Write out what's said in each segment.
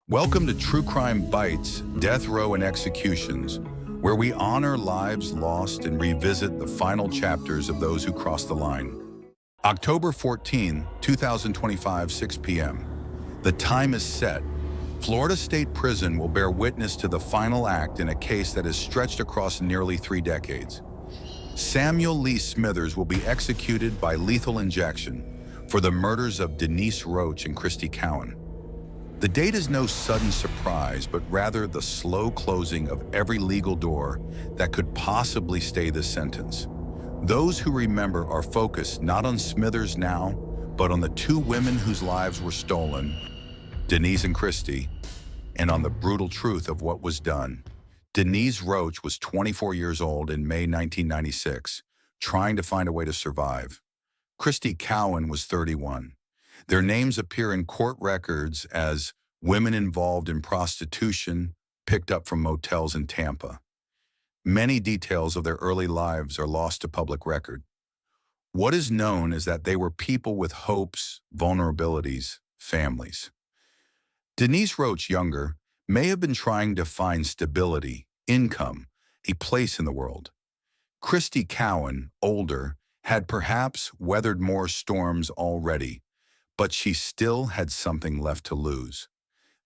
Welcome to True Crime Bites, Death Row and Executions, where we honor lives lost and revisit the final chapters of those who crossed the line. October 14, 2025, 6 p.m. The time is set. Florida State Prison will bear witness to the final act in a case that has stretched across nearly 3 decades. Samuel Lee Smithers will be executed by lethal injection for the murders of Denise Roach and Christy Cowan. The date is no sudden surprise, but rather the slow closing of every legal door that could possibly stay this sentence. Those who remember are focused not on Smithers now, but on the 2 women whose lives were stolen, Denise and Christy, and on the brutal truth of what was done. Denise Roach was 24 years old in May 1996, trying to find a way to survive. Christy Cowan was 31. Their names appear in court records as women involved in prostitution picked up from motels in Tampa. Many details of their early lives are lost to public record. What is known is that they were people with hopes, vulnerabilities, families. Denise Roach, younger, may have been trying to find stability, income, a place in the world. Christy Cowan, older, had perhaps weathered more storms already, but she still had something left to lose.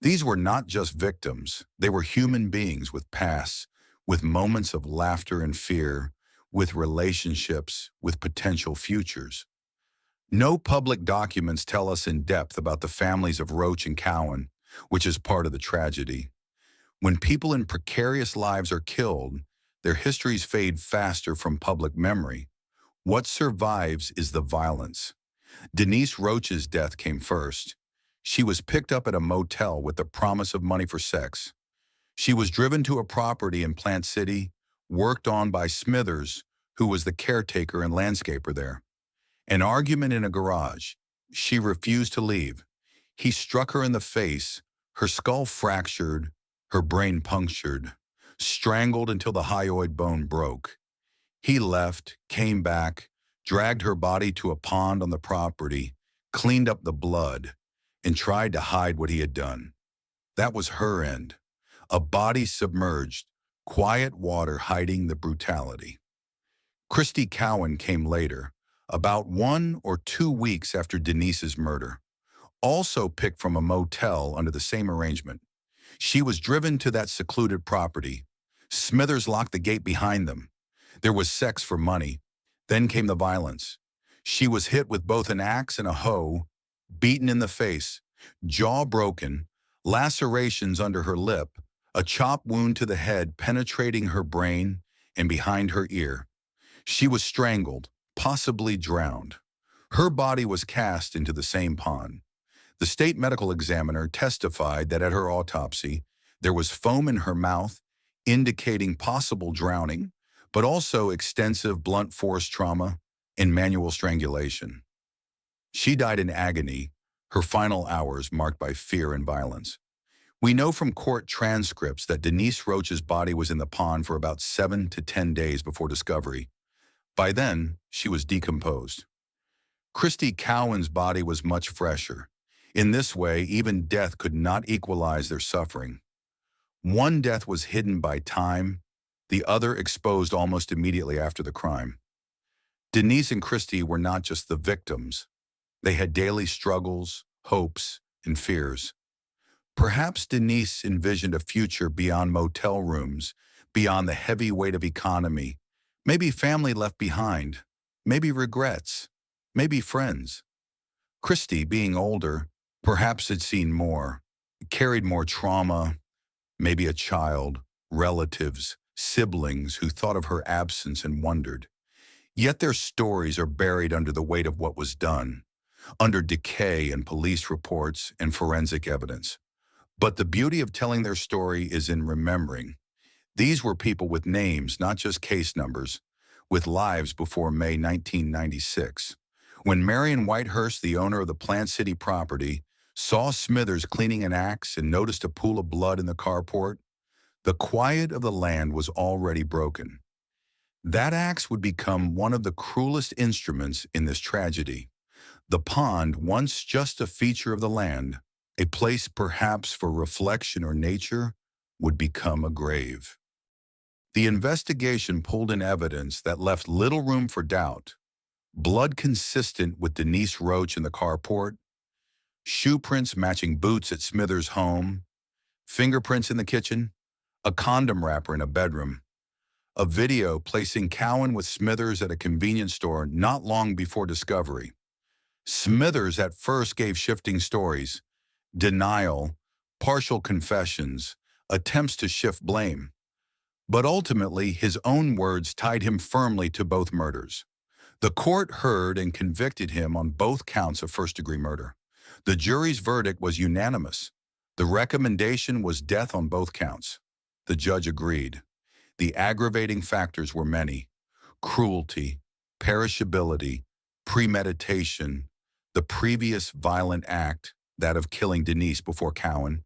These were not just victims, they were human beings with pasts, with moments of laughter and fear, with relationships, with potential futures. No public documents tell us in depth about the families of Roach and Cowan, which is part of the tragedy. When people in precarious lives are killed, their histories fade faster from public memory. What survives is the violence. Denise Roach's death came first. She was picked up at a motel with the promise of money for sex. She was driven to a property in Plant City, worked on by Smithers, who was the caretaker and landscaper there. An argument in a garage. She refused to leave. He struck her in the face, her skull fractured, her brain punctured, strangled until the hyoid bone broke. He left, came back, dragged her body to a pond on the property, cleaned up the blood, and tried to hide what he had done. That was her end. A body submerged, quiet water hiding the brutality. Christy Cowan came later, about 1 or 2 weeks after Denise's murder, also picked from a motel under the same arrangement. She was driven to that secluded property. Smithers locked the gate behind them. There was sex for money. Then came the violence. She was hit with both an axe and a hoe, beaten in the face, jaw broken, lacerations under her lip, a chop wound to the head penetrating her brain and behind her ear. She was strangled, possibly drowned. Her body was cast into the same pond. The state medical examiner testified that at her autopsy, there was foam in her mouth, indicating possible drowning, but also extensive blunt force trauma and manual strangulation. She died in agony, her final hours marked by fear and violence. We know from court transcripts that Denise Roach's body was in the pond for about 7 to 10 days before discovery. By then, she was decomposed. Christy Cowan's body was much fresher. In this way, even death could not equalize their suffering. One death was hidden by time, the other exposed almost immediately after the crime. Denise and Christy were not just the victims. They had daily struggles, hopes, and fears. Perhaps Denise envisioned a future beyond motel rooms, beyond the heavy weight of economy, maybe family left behind, maybe regrets, maybe friends. Christy, being older, perhaps had seen more, carried more trauma, maybe a child, relatives, siblings who thought of her absence and wondered. Yet their stories are buried under the weight of what was done, under decay and police reports and forensic evidence. But the beauty of telling their story is in remembering. These were people with names, not just case numbers, with lives before May 1996. When Marion Whitehurst, the owner of the Plant City property, saw Smithers cleaning an axe and noticed a pool of blood in the carport, the quiet of the land was already broken. That axe would become one of the cruelest instruments in this tragedy. The pond, once just a feature of the land, A place perhaps for reflection or nature would become a grave. The investigation pulled in evidence that left little room for doubt. Blood consistent with Denise Roach in the carport, shoe prints matching boots at Smithers' home, fingerprints in the kitchen, a condom wrapper in a bedroom, a video placing Cowan with Smithers at a convenience store not long before discovery. Smithers at first gave shifting stories, denial, partial confessions, attempts to shift blame. But ultimately, his own words tied him firmly to both murders. The court heard and convicted him on both counts of first-degree murder. The jury's verdict was unanimous. The recommendation was death on both counts. The judge agreed. The aggravating factors were many: cruelty, perishability, premeditation, the previous violent act, that of killing Denise before Cowan,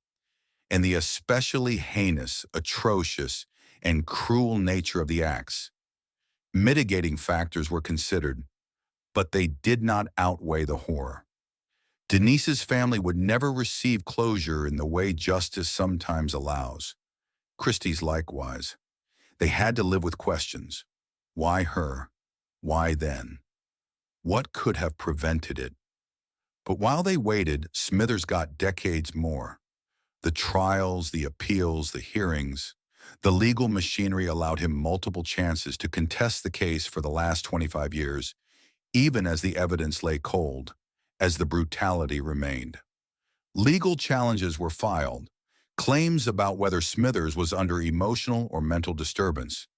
and the especially heinous, atrocious, and cruel nature of the acts. Mitigating factors were considered, but they did not outweigh the horror. Denise's family would never receive closure in the way justice sometimes allows. Christy's likewise. They had to live with questions. Why her? Why then? What could have prevented it? But while they waited, Smithers got decades more. The trials, the appeals, the hearings, the legal machinery allowed him multiple chances to contest the case for the last 25 years, even as the evidence lay cold, as the brutality remained. Legal challenges were filed, claims about whether Smithers was under emotional or mental disturbance,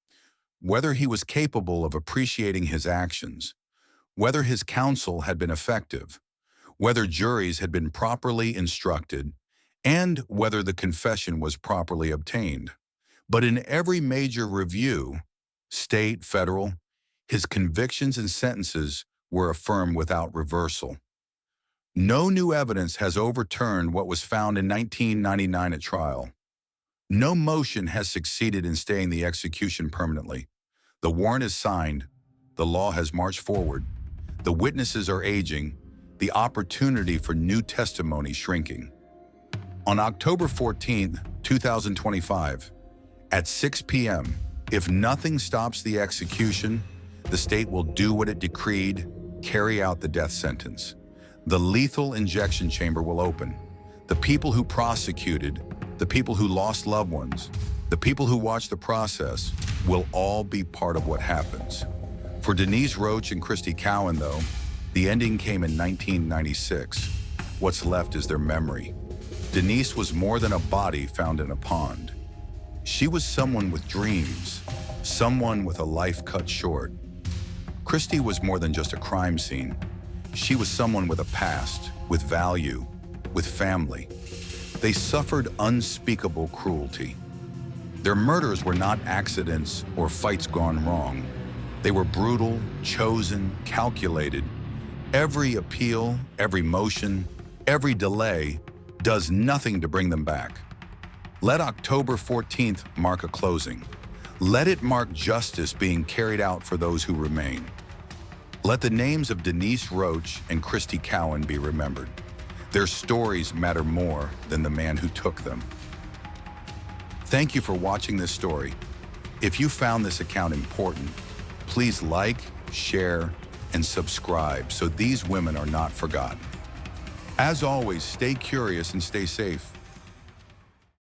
whether he was capable of appreciating his actions, whether his counsel had been effective, whether juries had been properly instructed, and whether the confession was properly obtained. But in every major review, state, federal, his convictions and sentences were affirmed without reversal. No new evidence has overturned what was found in 1999 at trial. No motion has succeeded in staying the execution permanently. The warrant is signed. The law has marched forward. The witnesses are aging. The opportunity for new testimony shrinking. On October 14, 2025, at 6 p.m., if nothing stops the execution, the state will do what it decreed, carry out the death sentence. The lethal injection chamber will open. The people who prosecuted, the people who lost loved ones, the people who watched the process will all be part of what happens. For Denise Roach and Christy Cowan, though, the ending came in 1996. What's left is their memory. Denise was more than a body found in a pond. She was someone with dreams, someone with a life cut short. Christy was more than just a crime scene. She was someone with a past, with value, with family. They suffered unspeakable cruelty. Their murders were not accidents or fights gone wrong. They were brutal, chosen, calculated. Every appeal, every motion, every delay does nothing to bring them back. Let October 14th mark a closing. Let it mark justice being carried out for those who remain. Let the names of Denise Roach and Christy Cowan be remembered. Their stories matter more than the man who took them. Thank you for watching this story. If you found this account important, please like, share, and subscribe so these women are not forgotten. As always, stay curious and stay safe.